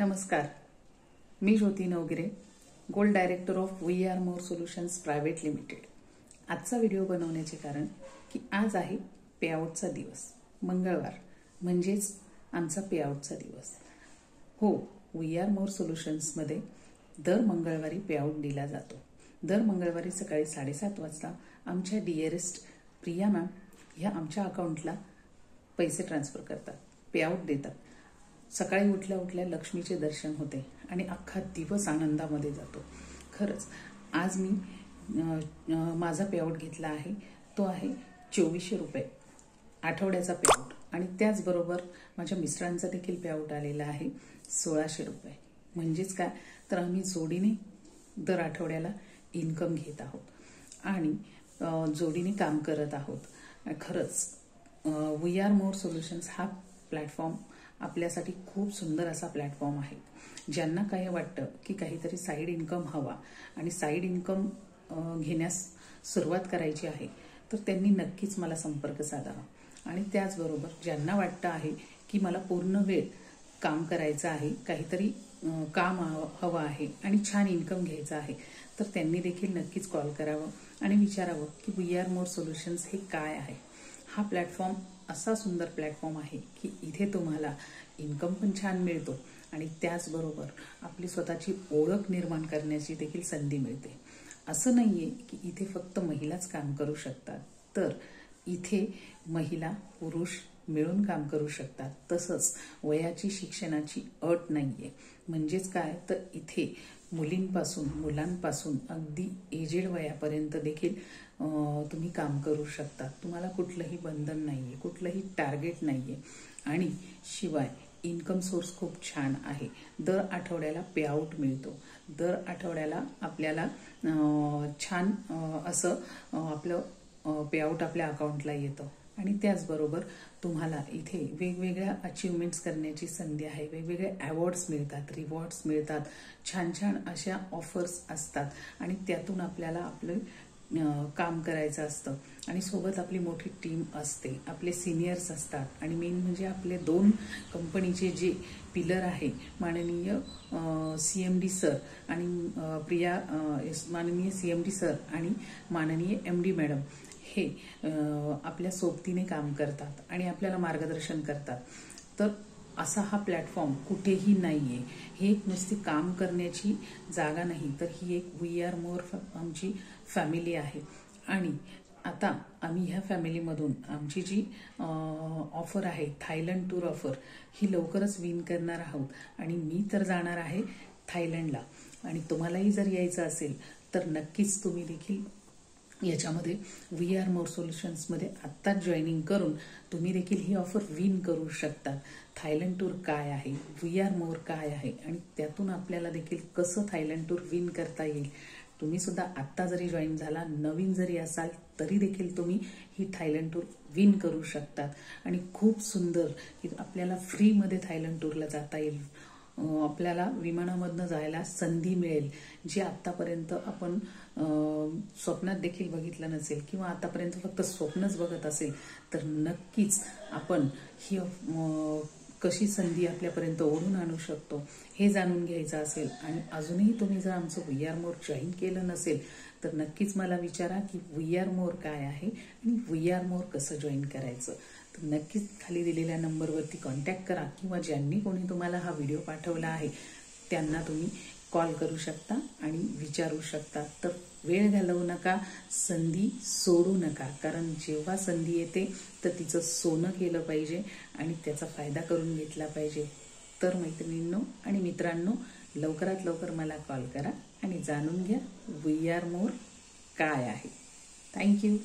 नमस्कार, मी Jyoti Navgire, gold director of we are more solutions private limited. आजचा व्हिडिओ बनवण्याचे कारण की आज आहे पेआउटचा दिवस, मंगळवार म्हणजेच आमचा पेआउटचा दिवस। हो, वी आर मोर सोल्युशन्समध्ये दर मंगळवारी पेआउट दिला जातो। दर मंगळवारी सकाळी 7:30 वाजता आमच्या डिअरेस्ट प्रिया मॅम ह्या आमच्या अकाउंटला पैसे ट्रान्सफर करतात, पेआउट देतात। सकाळी उठल्या उठल्या लक्ष्मीचे दर्शन होते आणि अख्खा दिवस आनंदामध्ये जातो। खरंच आज मी माझा पेआउट घेतला आहे, तो आहे 2400 रुपये आठवड्याचा पेआउट। आणि त्याचबरोबर माझ्या मिस्टरांचा देखील पेआउट आलेला आहे 1600 रुपये। म्हणजेच काय तर आम्ही जोडीने दर आठवड्याला इन्कम घेत आहोत आणि जोडीने काम करत आहोत। खरंच वी आर मोर सोल्युशन्स हा प्लॅटफॉर्म आपल्यासाठी खूप सुंदर असा प्लॅटफॉर्म आहे। ज्यांना काय वाटतं की काहीतरी साईड इन्कम हवा आणि साईड इन्कम घेण्यास सुरुवात करायची आहे, तर त्यांनी नक्कीच मला संपर्क साधावा। आणि त्याचबरोबर ज्यांना वाटतं आहे की मला पूर्ण वेळ काम करायचं आहे, काहीतरी काम हवं आहे आणि छान इन्कम घ्यायचं आहे, तर त्यांनी देखील नक्कीच कॉल करावं आणि विचारावं की वी आर मोर सोल्युशन्स हे काय आहे। हा प्लॅटफॉर्म असा सुंदर प्लॅटफॉर्म आहे की इथे तुम्हाला इन्कम पण छान मिळतो आणि त्याचबरोबर आपली स्वतःची ओळख निर्माण करण्याची देखील संधी मिळते। असं नाहीये की इथे फक्त महिलाच काम करू शकतात, तर इथे महिला पुरुष मिळून काम करू शकतात। तसंच वयाची शिक्षणाची अट नाहीये। म्हणजेच काय तर इथे मुलींपासून मुलांपासून अगदी एजेड वयापर्यंत देखील तुम्ही काम करू शकता। तुम्हाला कुठलंही बंधन नाहीये, कुठलंही टार्गेट नाहीये आणि शिवाय इन्कम सोर्स खूप छान आहे। दर आठवड्याला पेआउट मिळतो, दर आठवड्याला आपल्याला छान असं आपलं पेआउट आपल्या अकाउंटला येतं आणि त्याचबरोबर तुम्हाला इथे वेगवेगळ्या अचीवमेंट्स करण्याची संधी आहे। वेगवेगळे अवॉर्ड्स मिळतात, रिवॉर्ड्स मिळतात, छान छान अशा ऑफर्स असतात आणि त्यातून आपल्याला आपलं काम करायचं असतं आणि सोबत आपली मोठी टीम असते, आपले सिनियर्स असतात आणि मेन म्हणजे आपले 2 कंपनीचे जे पिलर आहे माननीय CMD सर आणि माननीय CMD सर आणि माननीय MD मॅडम हे आपल्या सोबतीने काम करतात आणि आपल्याला मार्गदर्शन करतात। तर असा हा प्लॅटफॉर्म कुठेही नाहीये। हे एक नुसती काम करण्याची जागा नाही, तर ही एक वी आर मोर आमची फॅमिली आहे। आणि आता आम्ही ह्या फॅमिलीमधून आमची जी ऑफर आहे थायलंड टूर ऑफर ही लवकरच विन करणार आहोत आणि मी तर जाणार आहे थायलंडला। आणि तुम्हालाही जर यायचं असेल तर नक्कीच तुम्ही देखील याच्यामध्ये वी आर मोर सोल्युशन्समध्ये आत्ताच जॉईनिंग करून तुम्ही देखील ही ऑफर विन करू शकता। थायलंड टूर काय आहे, वी आर मोर काय आहे आणि त्यातून आपल्याला देखील कसं थायलंड टूर विन करता येईल। तुम्ही सुद्धा आत्ता जरी जॉईन झाला, नवीन जरी असाल तरी देखील तुम्ही ही थायलंड टूर विन करू शकतात आणि खूप सुंदर की आपल्याला फ्रीमध्ये थायलंड टूरला जाता येईल। आपल्याला विमानामधनं जायला संधी मिळेल, जी आतापर्यंत आपण स्वप्नात देखील बघितलं नसेल किंवा आतापर्यंत फक्त स्वप्नच बघत असेल, तर नक्कीच आपण ही कशी संधी आपल्यापर्यंत ओढून आणू शकतो हे जाणून घ्यायचं असेल आणि अजूनही तुम्ही जर आमचं वी आर मोर जॉईन केलं नसेल तर नक्कीच मला विचारा की वी आर मोर काय आहे आणि वी आर मोर कसं जॉईन करायचं। तर नक्कीच खाली दिलेल्या नंबरवरती कॉन्टॅक्ट करा किंवा ज्यांनी कोणी तुम्हाला हा व्हिडिओ पाठवला आहे त्यांना तुम्ही कॉल करू शकता आणि विचारू शकता। तर वेळ घालवू नका, संधी सोडू नका, कारण जेव्हा संधी येते तर तिचं सोनं केलं पाहिजे आणि त्याचा फायदा करून घेतला पाहिजे। तर मैत्रिणींनो आणि मित्रांनो, लवकरात लवकर मला कॉल करा आणि जाणून घ्या वी आर मोर काय आहे। थँक्यू।